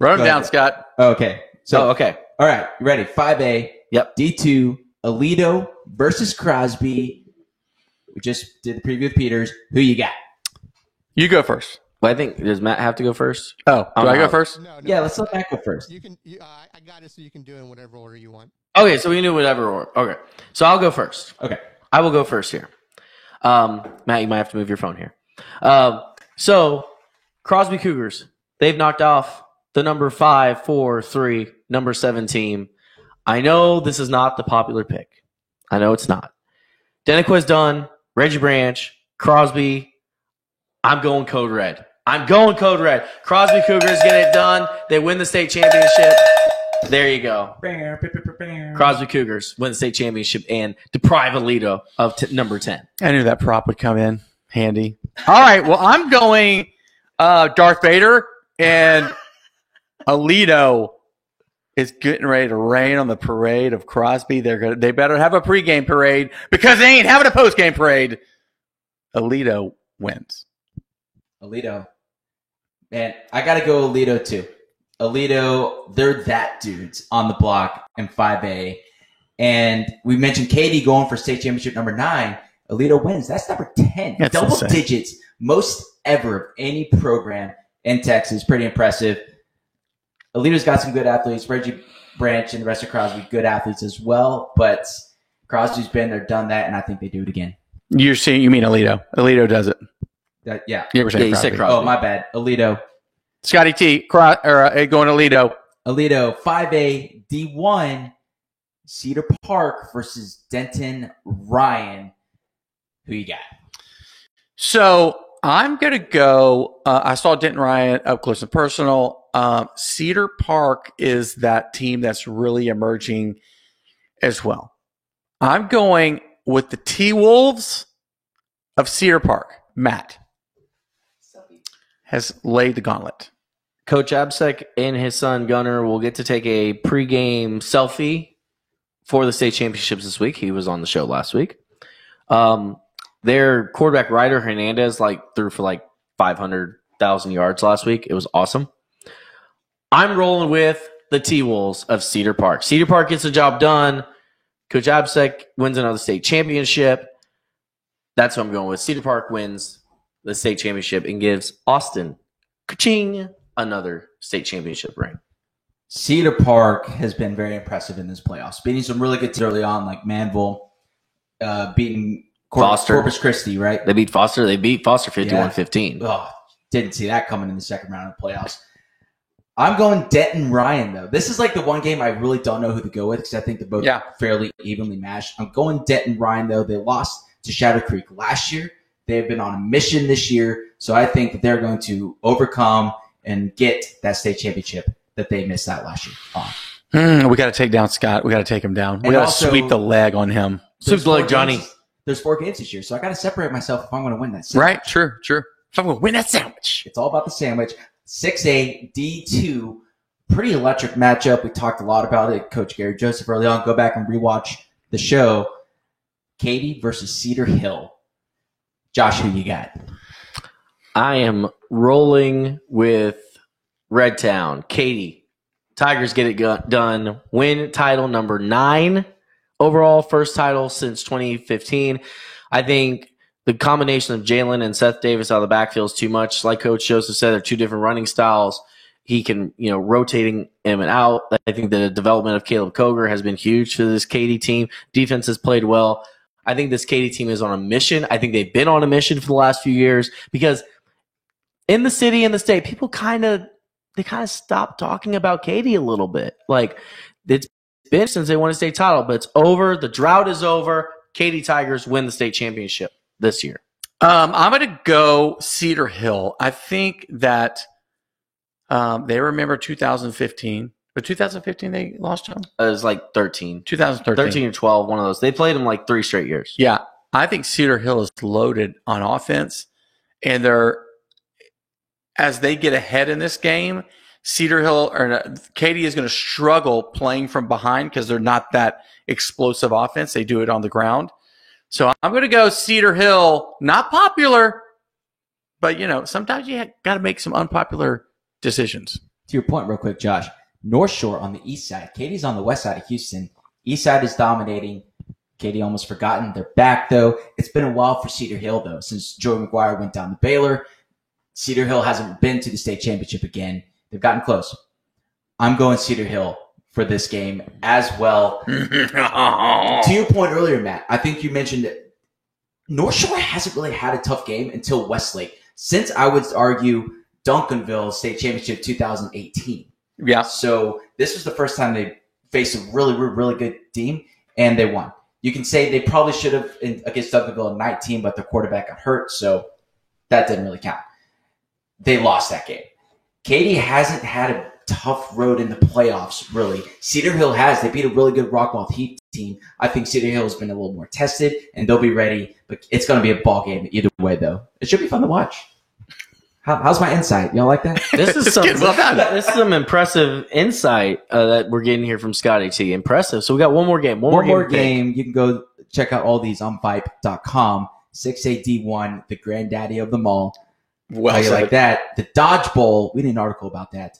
Run them down, Scott. Okay. So, okay. All right. You ready? 5A. Yep. D2, Alito versus Crosby. We just did the preview with Peters. Who you got? You go first. Well, I think, does Matt have to go first? Oh, do I go first? No, Yeah, let's let Matt go first. You can. I got it, so you can do it in whatever order you want. Okay, so we can do whatever order. Okay. So I'll go first. Okay. I will go first here. Matt, you might have to move your phone here. So Crosby Cougars, they've knocked off the number 5, 4, 3, number 7 team. I know this is not the popular pick. I know it's not. Deniquez Dunn, Reggie Branch, Crosby. I'm going Code Red. Crosby Cougars get it done. They win the state championship. There you go. Crosby Cougars win the state championship and deprive Alito of number 10. I knew that prop would come in handy. All right, well, I'm going Darth Vader, and Alito is getting ready to rain on the parade of Crosby. They better have a pregame parade because they ain't having a postgame parade. Alito wins. Alito. Man, I got to go Alito too. Alito, they're that dudes on the block in 5A. And we mentioned Katie going for state championship number 9. Alito wins. That's number 10. That's Double insane. digits. Most ever of any program in Texas. Pretty impressive. Alito's got some good athletes. Reggie Branch and the rest of Crosby, good athletes as well. But Crosby's been there, done that, and I think they do it again. You mean Alito. Alito does it. Yeah. You ever say you said Crosby? Crosby. Oh, my bad. Alito. Scotty T, going Alito. Alito, 5A, D1, Cedar Park versus Denton Ryan. Who you got? So I'm going to go. I saw Denton Ryan up close and personal. Cedar Park is that team that's really emerging as well. I'm going with the T-Wolves of Cedar Park. Matt has laid the gauntlet. Coach Absek and his son Gunnar will get to take a pregame selfie for the state championships this week. He was on the show last week. Their quarterback Ryder Hernandez threw for 500,000 yards last week. It was awesome. I'm rolling with the T-Wolves of Cedar Park. Cedar Park gets the job done. Coach Absek wins another state championship. That's what I'm going with. Cedar Park wins the state championship and gives Austin ka-ching, another state championship ring. Cedar Park has been very impressive in this playoffs, beating some really good teams early on, like Manville, beating Foster. Corpus Christi, right? They beat Foster 51-15. Oh, didn't see that coming in the second round of the playoffs. I'm going Denton Ryan, though. This is the one game I really don't know who to go with because I think they're both fairly evenly matched. I'm going Denton Ryan, though. They lost to Shadow Creek last year. They've been on a mission this year, so I think that they're going to overcome and get that state championship that they missed out last year on. We got to take down Scott. We got to take him down. We And got to also- sweep the leg on him. Sweep the leg, Johnny. There's 4 games this year, so I got to separate myself if I'm going to win that. Right? True. If I'm going to win that sandwich. It's all about the sandwich. 6A, D2, pretty electric matchup. We talked a lot about it. Coach Gary Joseph early on. Go back and rewatch the show. Katy versus Cedar Hill. Josh, who you got? I am rolling with Red Town. Katy. Tigers get it done. Win title number 9 overall. First title since 2015. I think the combination of Jalen and Seth Davis out of the backfield is too much. Like Coach Joseph said, they're 2 different running styles. He can, rotating in and out. I think the development of Caleb Koger has been huge for this Katy team. Defense has played well. I think this Katy team is on a mission. I think they've been on a mission for the last few years because in the city and the state, people kind of stopped talking about Katy a little bit. It's been since they won a state title, but it's over. The drought is over. Katy Tigers win the state championship this year. I'm going to go Cedar Hill. I think that they remember 2015. But 2015, they lost to them? It was 13. 2013. 13 or 12, one of those. They played them 3 straight years. Yeah. I think Cedar Hill is loaded on offense. And as they get ahead in this game, Katy is going to struggle playing from behind because they're not that explosive offense. They do it on the ground. So I'm going to go Cedar Hill. Not popular, but, sometimes you got to make some unpopular decisions. To your point real quick, Josh, North Shore on the east side. Katie's on the west side of Houston. East side is dominating. Katie almost forgotten. They're back, though. It's been a while for Cedar Hill, though, since Joey McGuire went down to Baylor. Cedar Hill hasn't been to the state championship again. They've gotten close. I'm going Cedar Hill for this game as well. To your point earlier, Matt, I think you mentioned that North Shore hasn't really had a tough game until Westlake. Since I would argue Duncanville State Championship 2018. Yeah. So this was the first time they faced a really, really good team, and they won. You can say they probably should have against Duncanville in 19, but their quarterback got hurt, so that didn't really count. They lost that game. Katy hasn't had a tough road in the playoffs, really. Cedar Hill has. They beat a really good Rockwall Heat team. I think Cedar Hill has been a little more tested, and they'll be ready. But it's going to be a ball game either way, though. It should be fun to watch. How's my insight? Y'all like that? This is some impressive insight that we're getting here from Scotty T. Impressive. So we got one more game. One more game. You can go check out all these on Vipe.com. 6AD1, the granddaddy of them all. Well, how you like that? The Dodge Bowl. We did an article about that.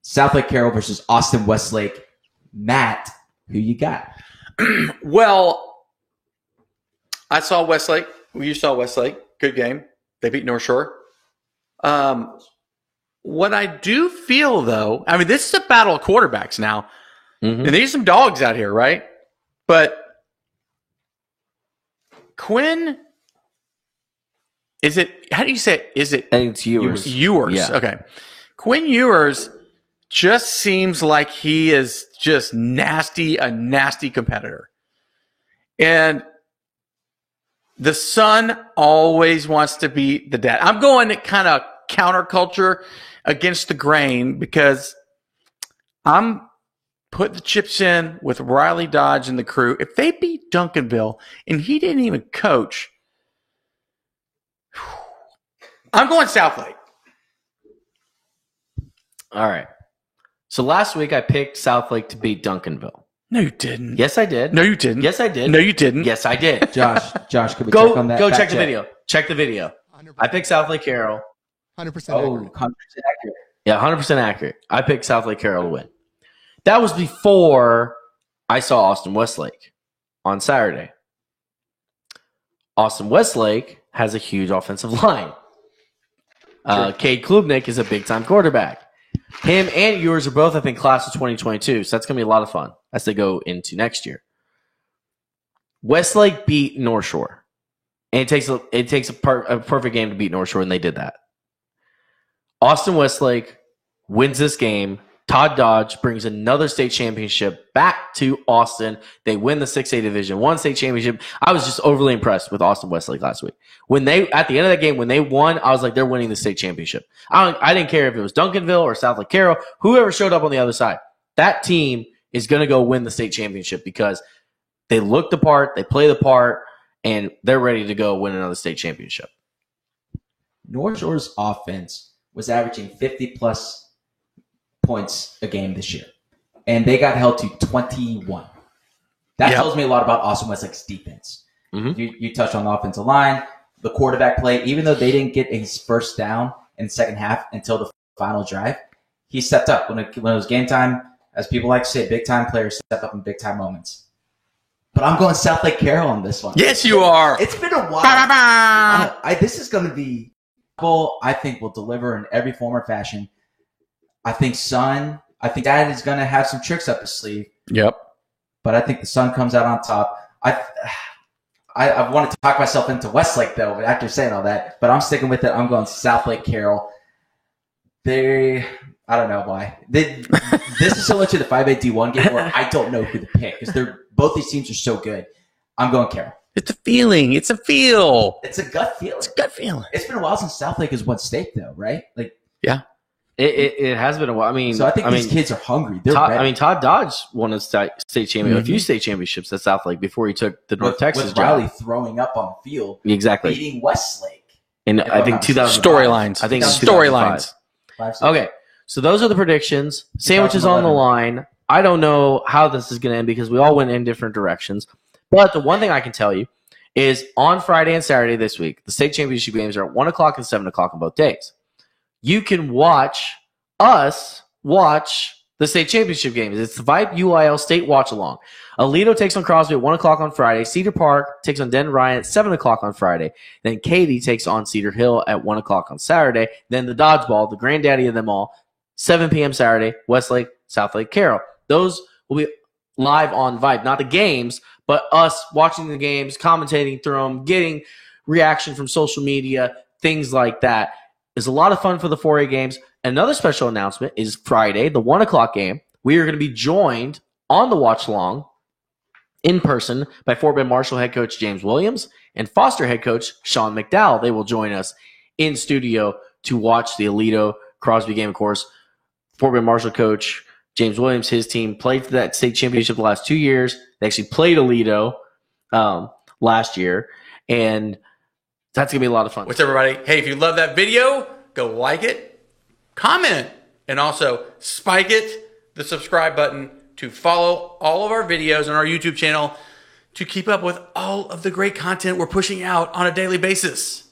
Southlake Carroll versus Austin Westlake. Matt, who you got? Well, I saw Westlake. You saw Westlake. Good game. They beat North Shore. What I do feel, though, I mean, this is a battle of quarterbacks now. Mm-hmm. And there's some dogs out here, right? But Quinn, how do you say it? Is it? I think it's Ewers. Ewers. Yeah. Okay. Quinn Ewers just seems like he is just a nasty competitor. And the son always wants to be the dad. I'm going kind of counterculture against the grain because I'm putting the chips in with Riley Dodge and the crew. If they beat Duncanville and he didn't even coach, I'm going Southlake. All right. So last week I picked Southlake to beat Duncanville. No, you didn't. Yes, I did. No, you didn't. Yes, I did. No, you didn't. Yes, I did. Josh, could we check on that? Go check the video. Check the video. 100%. I picked Southlake Carroll. 100% Oh, accurate. 100% accurate. Yeah, 100% accurate. I picked Southlake Carroll to win. That was before I saw Austin Westlake on Saturday. Austin Westlake has a huge offensive line. Cade Klubnik is a big-time quarterback. Him and Ewers are both, I think, class of 2022, so that's going to be a lot of fun as they go into next year. Westlake beat North Shore, and it takes a perfect game to beat North Shore, and they did that. Austin Westlake wins this game. Todd Dodge brings another state championship back to Austin. They win the 6A Division I state championship. I was just overly impressed with Austin Westlake last week. At the end of that game, when they won, I was like, they're winning the state championship. I didn't care if it was Duncanville or Southlake Carroll, whoever showed up on the other side. That team is going to go win the state championship because they look the part, they play the part, and they're ready to go win another state championship. North Shore's offense was averaging 50-plus points a game this year, and they got held to 21. That tells me a lot about Austin Westlake's defense. Mm-hmm. You touched on the offensive line, the quarterback play. Even though they didn't get his first down in the second half until the final drive, he stepped up when it was game time. As people like to say, big time players step up in big time moments. But I'm going Southlake Carroll on this one. Yes, you are. It's been a while. This is going to be, I think, will deliver in every form or fashion. I think Dad is going to have some tricks up his sleeve. Yep. But I think the son comes out on top. I wanted to talk myself into Westlake, though, after saying all that. But I'm sticking with it. I'm going Southlake Carroll. I don't know why. This is similar to the 5A D1 game where I don't know who to pick because both these teams are so good. I'm going Carroll. It's a feeling. It's a feel. It's a gut feeling. It's a gut feeling. It's been a while since Southlake has won state, though, right? Yeah. It has been a while. I think these kids are hungry. They're ready. Todd Dodge won a state championship, a few state championships at Southlake before he took the North Texas with job. Riley throwing up on the field, exactly, beating Westlake. And I think 2000 storylines. I think storylines. Okay, so those are the predictions. Sandwiches on the line. I don't know how this is going to end because we all went in different directions. But the one thing I can tell you is on Friday and Saturday this week, the state championship games are at 1 o'clock and 7 o'clock on both days. You can watch us watch the state championship games. It's the Vibe UIL State Watch Along. Aledo takes on Crosby at 1 o'clock on Friday. Cedar Park takes on Denton Ryan at 7 o'clock on Friday. Then Katy takes on Cedar Hill at 1 o'clock on Saturday. Then the Dodgeball, the granddaddy of them all, 7 p.m. Saturday, Westlake, Southlake, Carroll. Those will be live on Vibe. Not the games, but us watching the games, commentating through them, getting reaction from social media, things like that. It's a lot of fun for the 4A games. Another special announcement is Friday, the 1 o'clock game. We are going to be joined on the watch along in person by Fort Bend Marshall head coach James Williams and Foster head coach Sean McDowell. They will join us in studio to watch the Aledo Crosby game. Of course, Fort Bend Marshall coach James Williams, his team played for that state championship the last 2 years. They actually played Aledo last year, and that's going to be a lot of fun. What's up, everybody? Hey, if you love that video, go like it, comment, and also spike it, the subscribe button, to follow all of our videos on our YouTube channel to keep up with all of the great content we're pushing out on a daily basis.